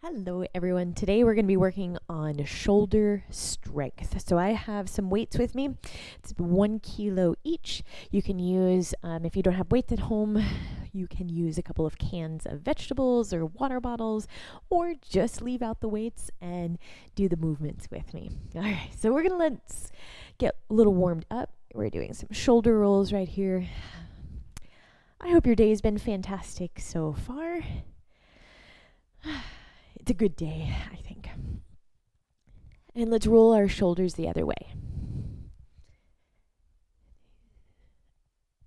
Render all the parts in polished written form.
Hello everyone. Today we're going to be working on shoulder strength. So I have some weights with me. It's 1 kilo each. You can use, if you don't have weights at home, you can use a couple of cans of vegetables or water bottles, or just leave out the weights and do the movements with me. All right, so let's get a little warmed up. We're doing some shoulder rolls right here. I hope your day's been fantastic so far. It's a good day, I think. And let's roll our shoulders the other way.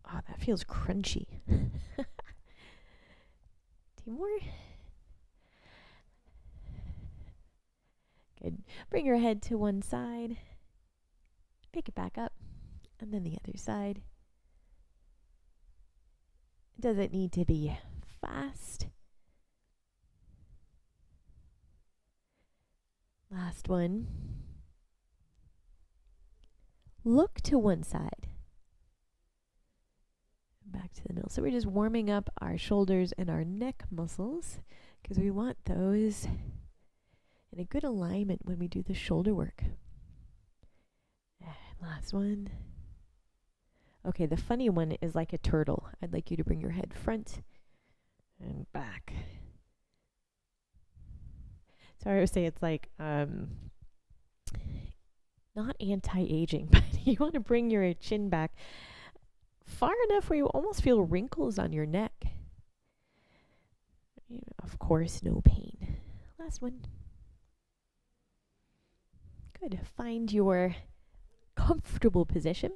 Oh, that feels crunchy. 2 more. Good. Bring your head to one side. Pick it back up. And then the other side. It doesn't need to be fast. Last one. Look to one side. Back to the middle. So we're just warming up our shoulders and our neck muscles because we want those in a good alignment when we do the shoulder work. And last one. Okay, the funny one is like a turtle. I'd like you to bring your head front and back. So I always say it's like not anti-aging, but you want to bring your chin back far enough where you almost feel wrinkles on your neck. Of course, no pain. Last one. Good. Find your comfortable position.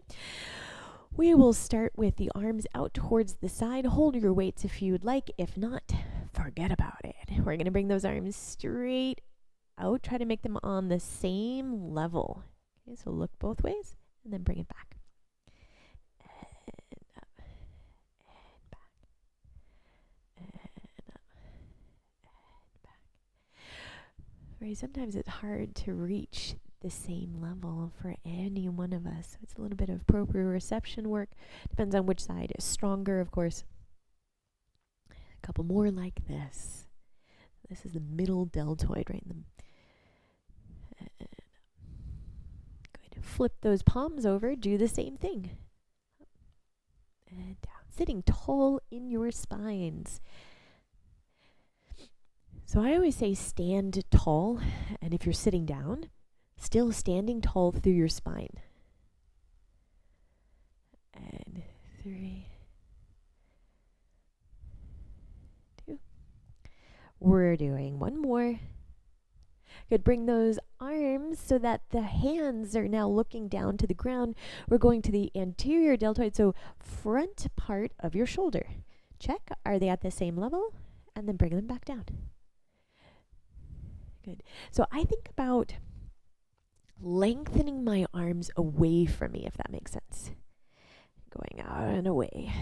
We will start with the arms out towards the side. Hold your weights if you'd like. If not, forget about it. We're going to bring those arms straight out. Try to make them on the same level. Okay, so look both ways and then bring it back. And up and back. And up and back. Right, sometimes it's hard to reach the same level for any one of us. So it's a little bit of proprioception work. Depends on which side is stronger, of course. A couple more like this. This is the middle deltoid, right in the. Good. Flip those palms over. Do the same thing. Up and down. Sitting tall in your spines. So I always say stand tall, and if you're sitting down, still standing tall through your spine. And 3, 2. We're doing one more. Good. Bring those arms so that the hands are now looking down to the ground. We're going to the anterior deltoid, so front part of your shoulder. Check. Are they at the same level? And then bring them back down. Good. So I think about lengthening my arms away from me, if that makes sense. Going out and away.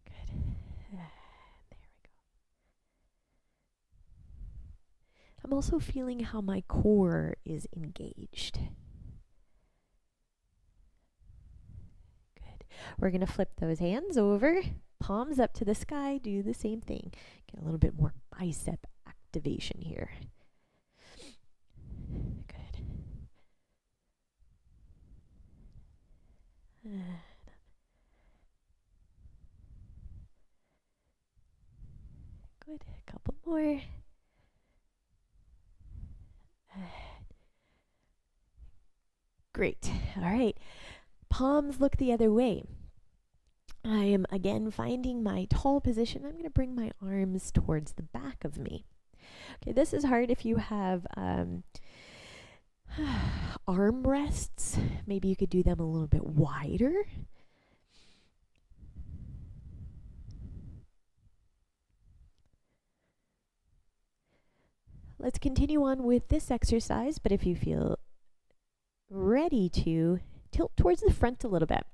Good. There we go. I'm also feeling how my core is engaged. Good. We're going to flip those hands over, palms up to the sky, do the same thing. Get a little bit more bicep activation here. Good. Good. A couple more. Great. All right. Palms look the other way. I am again finding my tall position. I'm going to bring my arms towards the back of me. Okay, this is hard if you have arm rests. Maybe you could do them a little bit wider. Let's continue on with this exercise, but if you feel ready to, tilt towards the front a little bit.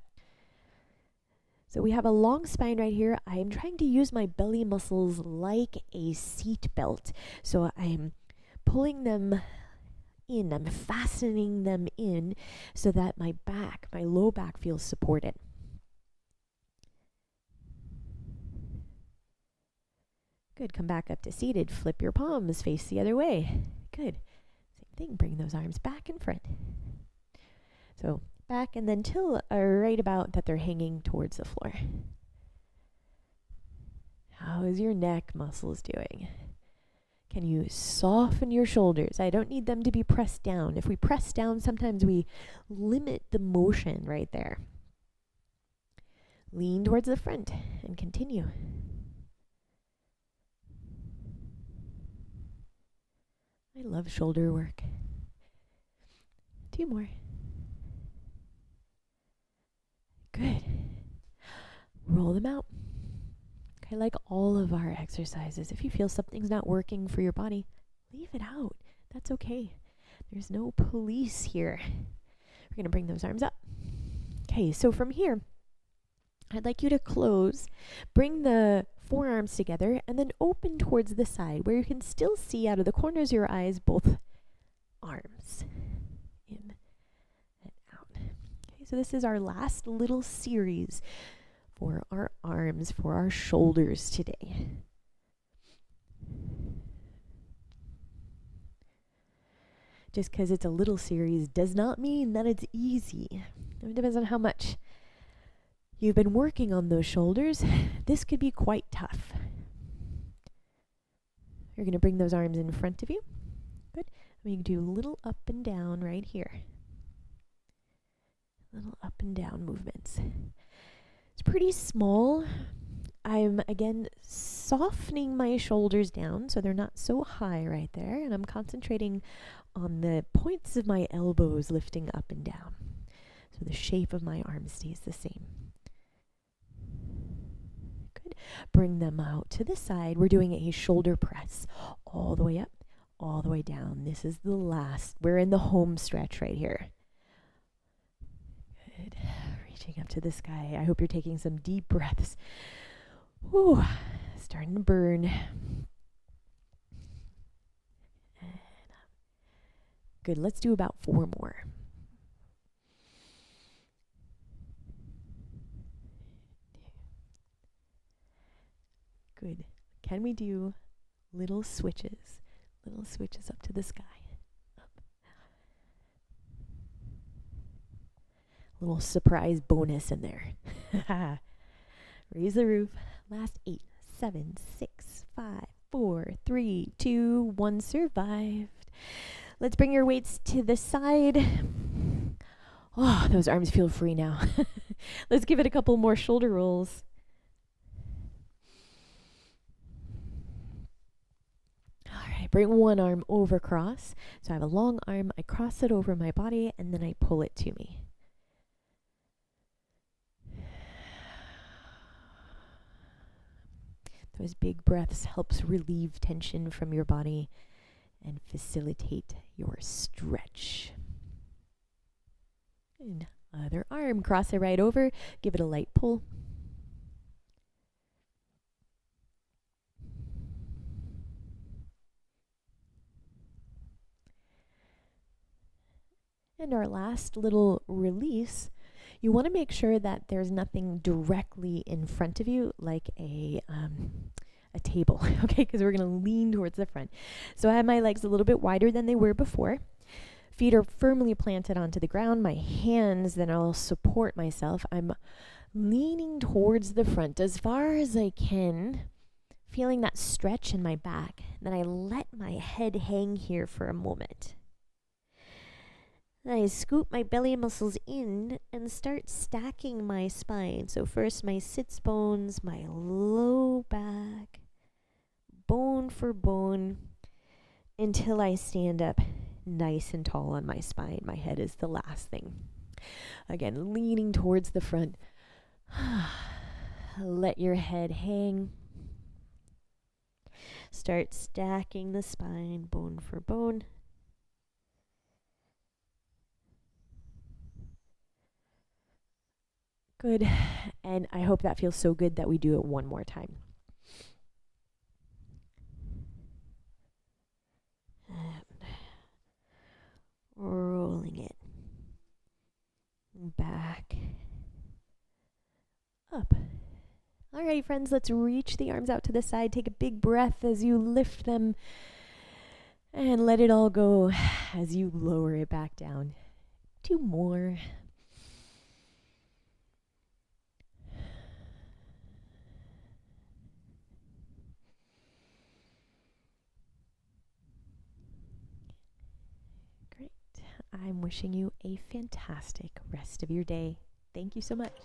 So we have a long spine right here. I am trying to use my belly muscles like a seat belt. So I'm pulling them in. I'm fastening them in so that my back, my low back feels supported. Good. Come back up to seated. Flip your palms. Face the other way. Good. Same thing. Bring those arms back in front. So back and then till right about that they're hanging towards the floor. How is your neck muscles doing? Can you soften your shoulders? I don't need them to be pressed down. If we press down, sometimes we limit the motion right there. Lean towards the front and continue. I love shoulder work. 2 more. Good. Roll them out. Okay, like all of our exercises, if you feel something's not working for your body, leave it out. That's okay. There's no police here. We're going to bring those arms up. Okay, so from here, I'd like you to close, bring the forearms together, and then open towards the side where you can still see out of the corners of your eyes both arms. In and out. Okay, so this is our last little series for our arms, for our shoulders today. Just because it's a little series does not mean that it's easy. It depends on how much you've been working on those shoulders. This could be quite tough. You're going to bring those arms in front of you. Good. We can do a little up and down right here. Little up and down movements. It's pretty small. I'm, again, softening my shoulders down so they're not so high right there. And I'm concentrating on the points of my elbows lifting up and down. So the shape of my arm stays the same. Good. Bring them out to the side. We're doing a shoulder press all the way up, all the way down. This is the last. We're in the home stretch right here. Good. Reaching up to the sky. I hope you're taking some deep breaths. Whew. Starting to burn. And good. Let's do about 4 more. Good. Can we do little switches? Little switches up to the sky. Up. Little surprise bonus in there. Raise the roof. Last 8, 7, 6, 5, 4, 3, 2, 1. Survived. Let's bring your weights to the side. Oh, those arms feel free now. Let's give it a couple more shoulder rolls. Bring one arm over cross. So I have a long arm. I cross it over my body and then I pull it to me. Those big breaths helps relieve tension from your body and facilitate your stretch. And other arm, cross it right over. Give it a light pull. And our last little release, you want to make sure that there's nothing directly in front of you, like a table, okay? Because we're going to lean towards the front. So I have my legs a little bit wider than they were before. Feet are firmly planted onto the ground. My hands, then I'll support myself. I'm leaning towards the front as far as I can, feeling that stretch in my back. Then I let my head hang here for a moment. I scoop my belly muscles in and start stacking my spine. So first my sits bones, my low back, bone for bone, until I stand up nice and tall on my spine. My head is the last thing. Again, leaning towards the front. Let your head hang. Start stacking the spine, bone for bone. Good. And I hope that feels so good that we do it one more time. And rolling it back up. All All right, friends, let's reach the arms out to the side. Take a big breath as you lift them and let it all go as you lower it back down. 2 more. Great. I'm wishing you a fantastic rest of your day. Thank you so much.